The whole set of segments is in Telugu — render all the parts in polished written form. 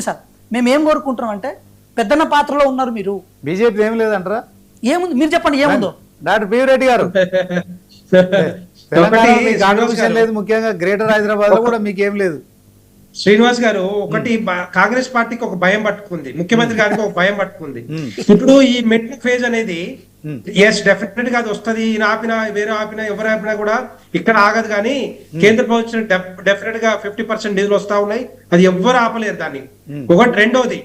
సార్ మేము ఏం కోరుకుంటున్నాం అంటే పెద్దన్న పాత్రలో ఉన్నారు మీరు. బీజేపీ ఏం లేదంటారా? ఏముంది మీరు చెప్పండి ఏముందో. డాక్టర్ పివి రెడ్డి గారు కాంట్రిబ్యూషన్ లేదు, ముఖ్యంగా గ్రేటర్ హైదరాబాద్ లో కూడా మీకేం లేదు. శ్రీనివాస్ గారు ఒకటి కాంగ్రెస్ పార్టీకి ఒక భయం పట్టుకుంది, ముఖ్యమంత్రి గారికి ఒక భయం పట్టుకుంది. ఇప్పుడు ఈ మెట్రిక్ ఫేజ్ అనేది ఎస్ డెఫినెట్ గా అది వస్తుంది. ఈయన ఆపినా వేరే ఆపినా ఎవరు ఆపినా కూడా ఇక్కడ ఆగదు. కానీ కేంద్ర ప్రభుత్వం డెఫినెట్ గా 50% నిధులు వస్తా ఉన్నాయి, అది ఎవ్వరు ఆపలేరు దాన్ని. ఒకటి రెండోది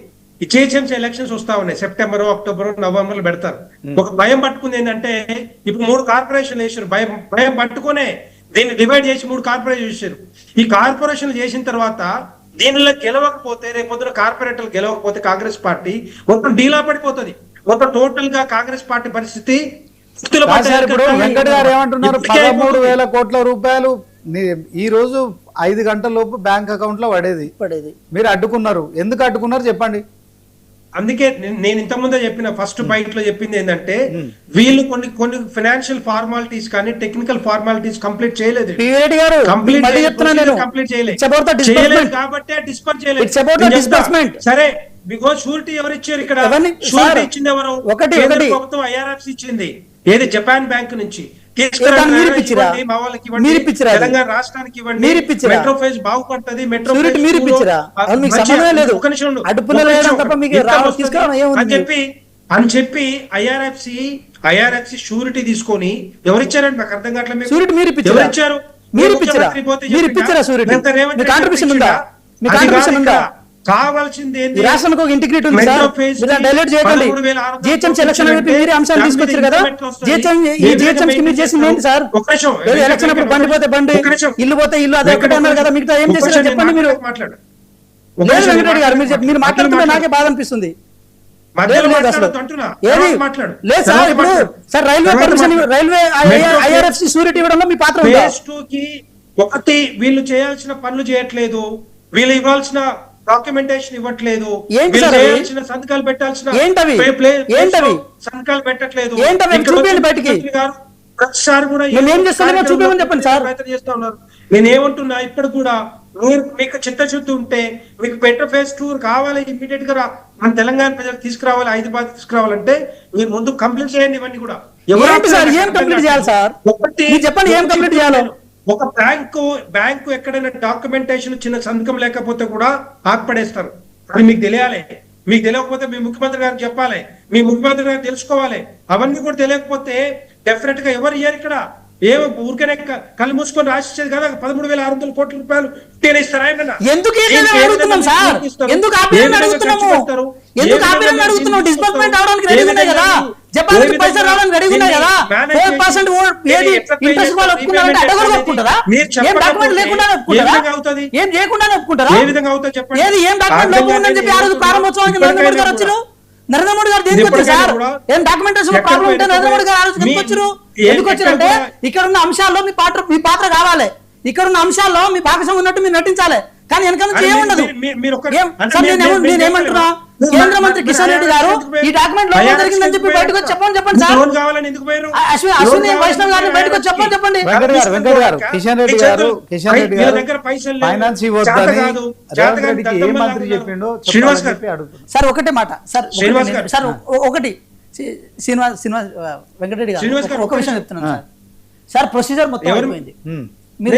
జిహెచ్ఎంసీ ఎలక్షన్స్ వస్తా ఉన్నాయి, సెప్టెంబర్ అక్టోబర్ నవంబర్ లో పెడతారు. ఒక భయం పట్టుకుంది ఏంటంటే ఇప్పుడు 3 కార్పొరేషన్లు వేసారు, భయం పట్టుకునే దీన్ని డివైడ్ చేసి 3 కార్పొరేషన్ చేశారు. ఈ కార్పొరేషన్లు చేసిన తర్వాత దీనిలో గెలవకపోతే రేపొద్దున కార్పొరేటర్లు గెలవకపోతే కాంగ్రెస్ పార్టీ మొత్తం డీలా పడిపోతుంది. మొత్తం టోటల్ గా కాంగ్రెస్ పార్టీ పరిస్థితి. వెంకట గారు ఏమంటున్నారు? 13,000 కోట్ల రూపాయలు ఈ రోజు 5 గంటల లోపు బ్యాంక్ అకౌంట్ లో పడేది. మీరు అడ్డుకున్నారు, ఎందుకు అడ్డుకున్నారు చెప్పండి. అందుకే నేను ఇంతకుముందే చెప్పిన ఫస్ట్ బైట్ లో చెప్పింది ఏంటంటే వీళ్ళు కొన్ని ఫైనాన్షియల్ ఫార్మాలిటీస్ కానీ టెక్నికల్ ఫార్మాలిటీస్ కంప్లీట్ చేయలేదు. కంప్లీట్ చేయలేదు కాబట్టి డిస్పర్స్ చేయలేదు. సరే బికాజ్ షూరిటీ ఎవరు ఇచ్చారు? ఇక్కడ షూరిటీ ఇచ్చింది ఎవరు? ప్రభుత్వం ఐఆర్ఎఫ్సి ఇచ్చింది. ఏది? జపాన్ బ్యాంక్ నుంచి తెలంగాణ రాష్ట్రానికి ఇవ్వండి, మెట్రో ఫేజ్ బాగుపడుతుంది, మెట్రో అని చెప్పి ఐఆర్ఎఫ్సి షూరిటీ తీసుకొని ఎవరిచ్చారండి? నాకు అర్థం కావట్లేదు. ఎవరిచ్చారు? కావాల్సింది రాష్ట్రానికి ఒక ఇంటిగ్రిటీ ఉంది సార్. మీరు డైలైట్ చేయకండి. జిహెచ్ఎంసీ ఎలక్షన్ అని మీరు అంశాలు తీసుకొచ్చారు కదా. జిహెచ్ఎంసీ మీరు చేసింది ఏంటి సార్? ఎలక్షన్ అప్పుడు బండి పోతే బండి, ఇల్లు పోతే ఇల్లు, అదే ఒకటే అన్నారు కదా. మిగతా ఏం చేశారో చెప్పండి మీరు. లేదు వెంకటరెడ్డి గారు మీరు మాట్లాడుతుంటే నాకే బాధ అనిపిస్తుంది. లేదు సార్, ఇప్పుడు sir railway permission, railway IRFC surety ఇవ్వడంలో మీ పాత్ర ఉందా? ఒకటి వీళ్ళు చేయాల్సిన పనులు చేయట్లేదు, వీళ్ళు ఇవ్వాల్సిన డాక్యుమెంటేషన్ ఇవ్వట్లేదు, సంతకాలు పెట్టాల్సిన సంతకాలు పెట్టట్లేదు. ప్రతిసారి కూడా చేస్తా ఉన్నారు. నేనేమంటున్నా, ఇప్పుడు కూడా మీకు చిత్తశుద్ధి ఉంటే మీకు మెట్రో ఫేజ్ 2 కావాలి, ఇమీడియట్ గా మన తెలంగాణ ప్రజలు తీసుకురావాలి, హైదరాబాద్ తీసుకురావాలంటే మీరు ముందు కంప్లీట్ చేయండి. ఇవన్నీ కూడా ఒక బ్యాంకు ఎక్కడైనా డాక్యుమెంటేషన్ చిన్న సంతకం లేకపోతే కూడా ఆపడేస్తారు. అది మీకు తెలియాలి. మీకు తెలియకపోతే మీ ముఖ్యమంత్రి గారికి చెప్పాలి, మీ ముఖ్యమంత్రి గారికి తెలుసుకోవాలి. అవన్నీ కూడా తెలియకపోతే డెఫినెట్ గా ఎవరు ఇయ్యారు ఇక్కడ? ఏమో ఊరికనే కళ్ళు మూసుకొని రాసిచ్చేది కదా. 13,600 కోట్ల రూపాయలు ఇస్తారా? ఏ విధంగా అవుతుంది చెప్పండి. నరేంద్ర మోడీ గారు దేనికి వచ్చారు సార్? ఏం డాక్యుమెంటేషన్ ప్రాబ్లం ఉంటే నరేంద్ర మోడీ గారు ఎందుకు వచ్చారంటే ఇక్కడ ఉన్న అంశాల్లో మీ పాత్ర కావాలి, ఇక్కడ ఉన్న అంశాల్లో మీ భాగస్వామ్యం ఉన్నట్టు మీరు నటించాలి. కానీ వెనక నుంచి ఏముండదు. నేనేమంటున్నా, కేంద్ర మంత్రి కిషన్ రెడ్డి గారు ఈ డాక్యుమెంట్ లో జరిగిందని చెప్పి బయటకు వచ్చి చెప్పండి సార్. అశ్విని వైష్ణవ్ గారిని బయటకు వచ్చి చెప్పండి. వెంకట్ గారు, కిషన్ రెడ్డి గారు ఫైనాన్స్ సార్ ఒకటే మాట సార్. ఒకటి శ్రీనివాస్ వెంకటరెడ్డి గారు ఒక విషయం చెప్తున్నాను సార్. ప్రొసీజర్ మొత్తం అయిపోయింది. మీరు